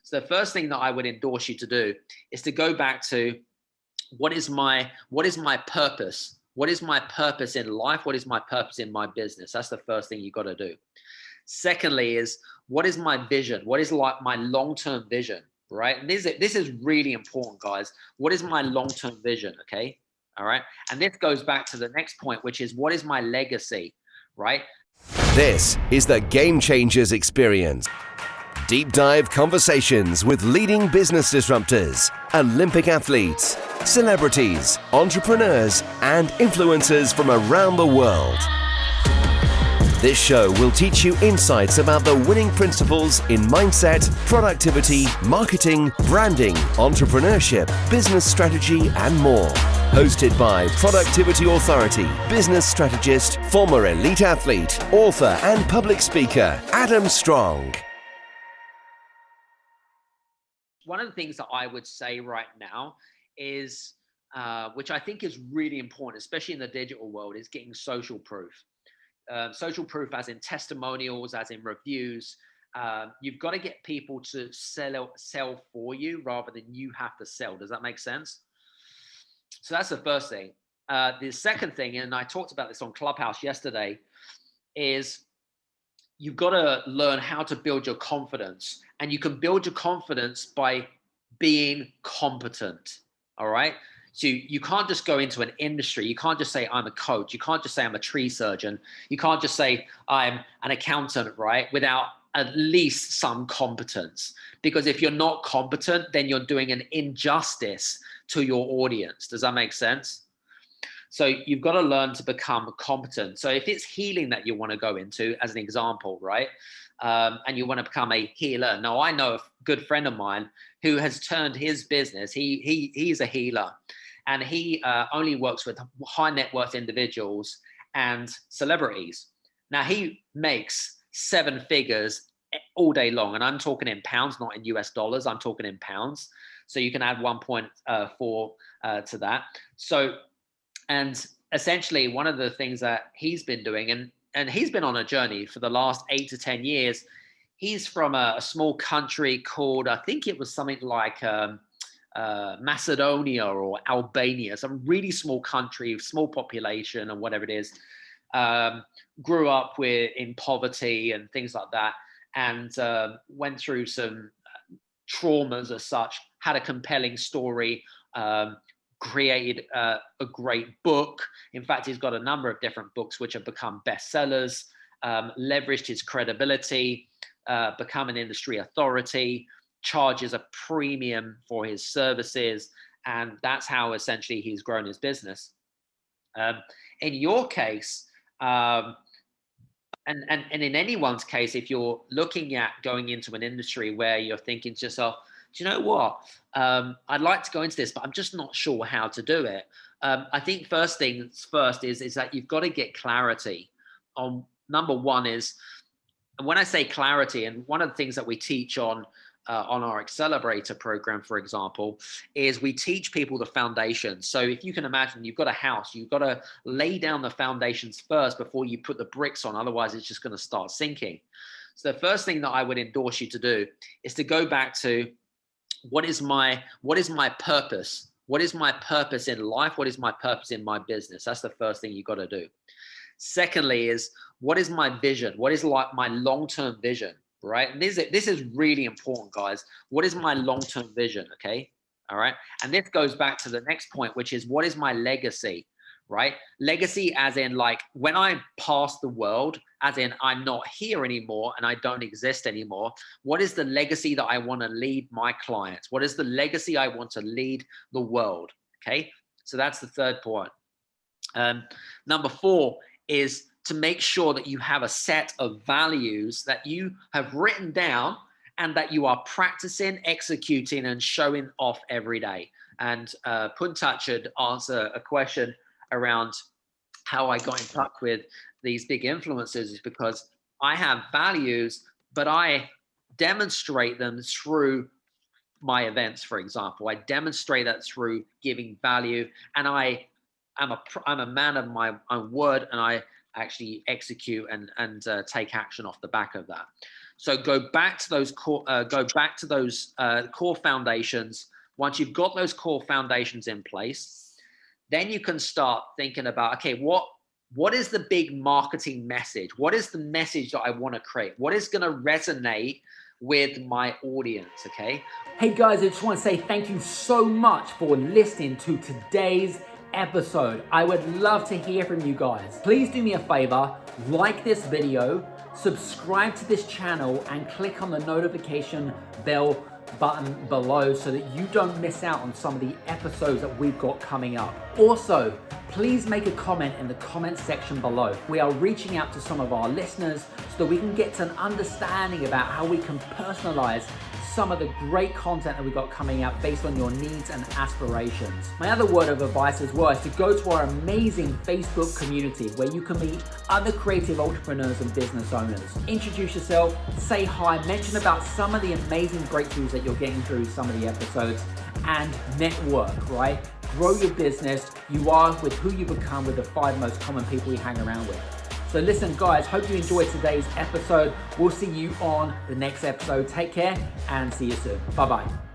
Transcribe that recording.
So the first thing that I would endorse you to do is to go back to what is my purpose? What is my purpose in life? What is my purpose in my business? That's the first thing you got to do. Secondly is what is my vision? What is like my long-term vision, right? And this is really important, guys. What is my long-term vision? Okay. All right. And this goes back to the next point, which is what is my legacy, right? This is the Game Changers Experience. Deep dive conversations with leading business disruptors, Olympic athletes, celebrities, entrepreneurs, and influencers from around the world. This show will teach you insights about the winning principles in mindset, productivity, marketing, branding, entrepreneurship, business strategy, and more. Hosted by Productivity Authority, business strategist, former elite athlete, author, and public speaker, Adam Strong. One of the things that I would say right now is, which I think is really important, especially in the digital world, is getting social proof. Social proof as in testimonials, as in reviews. You've got to get people to sell for you rather than you have to sell. Does that make sense? So that's the first thing. The second thing, and I talked about this on Clubhouse yesterday, is you've got to learn how to build your confidence. And you can build your confidence by being competent. All right. So you can't just go into an industry. You can't just say, I'm a coach. You can't just say, I'm a tree surgeon. You can't just say, I'm an accountant, right? Without at least some competence. Because if you're not competent, then you're doing an injustice to your audience. Does that make sense? So you've got to learn to become competent. So if it's healing that you want to go into, as an example, right? And you want to become a healer. Now, I know a good friend of mine who has turned his business. He's a healer, and he only works with high net worth individuals and celebrities. Now, he makes 7 figures all day long. And I'm talking in pounds, not in US dollars. I'm talking in pounds. So you can add 1.4 to that. So, and essentially one of the things that he's been doing, and he's been on a journey for the last 8 to 10 years. He's from a small country called, I think it was something like Macedonia or Albania, some really small country, small population and whatever it is. Grew up in poverty and things like that, and went through some traumas as such, had a compelling story, created a great book. In fact, he's got a number of different books which have become bestsellers, leveraged his credibility, become an industry authority, charges a premium for his services. And that's how essentially he's grown his business. In your case, and in anyone's case, if you're looking at going into an industry where you're thinking to yourself, do you know what? I'd like to go into this, but I'm just not sure how to do it. I think first things first is that you've got to get clarity on, number one is, and when I say clarity, and one of the things that we teach on our accelerator program, for example, is we teach people the foundations. So if you can imagine, you've got a house, you've got to lay down the foundations first before you put the bricks on. Otherwise, it's just going to start sinking. So the first thing that I would endorse you to do is to go back to, what is my purpose? What is my purpose in life? What is my purpose in my business? That's the first thing you got to do. Secondly is, what is my vision? What is like my long-term vision, right? And this is really important, guys. What is my long-term vision? Okay. All right. And this goes back to the next point, which is, what is my legacy? Right? Legacy as in, like, when I pass the world, as in I'm not here anymore and I don't exist anymore, what is the legacy that I want to lead my clients? What is the legacy I want to lead the world? Okay. So that's the third point. Number 4 is to make sure that you have a set of values that you have written down and that you are practicing, executing, and showing off every day. And Puntach had answered a question around how I got in touch with these big influencers, is because I have values, but I demonstrate them through my events, for example. I demonstrate that through giving value, and I'm a man of my own word, and I actually execute and take action off the back of that. So go back to those core foundations. Once you've got those core foundations in place, then you can start thinking about, okay, what is the big marketing message? What is the message that I want to create? What is going to resonate with my audience? Okay. Hey guys, I just want to say thank you so much for listening to today's episode. I would love to hear from you guys. Please do me a favor, like this video, subscribe to this channel, and click on the notification bell button below so that you don't miss out on some of the episodes that we've got coming up. Also, please make a comment in the comment section below. We are reaching out to some of our listeners so that we can get to an understanding about how we can personalize some of the great content that we got coming out based on your needs and aspirations. My other word of advice as well is to go to our amazing Facebook community where you can meet other creative entrepreneurs and business owners. Introduce yourself, say hi, mention about some of the amazing breakthroughs that you're getting through some of the episodes, and network, right? Grow your business. You are with who you become with the 5 most common people you hang around with. So listen, guys, hope you enjoyed today's episode. We'll see you on the next episode. Take care and see you soon. Bye-bye.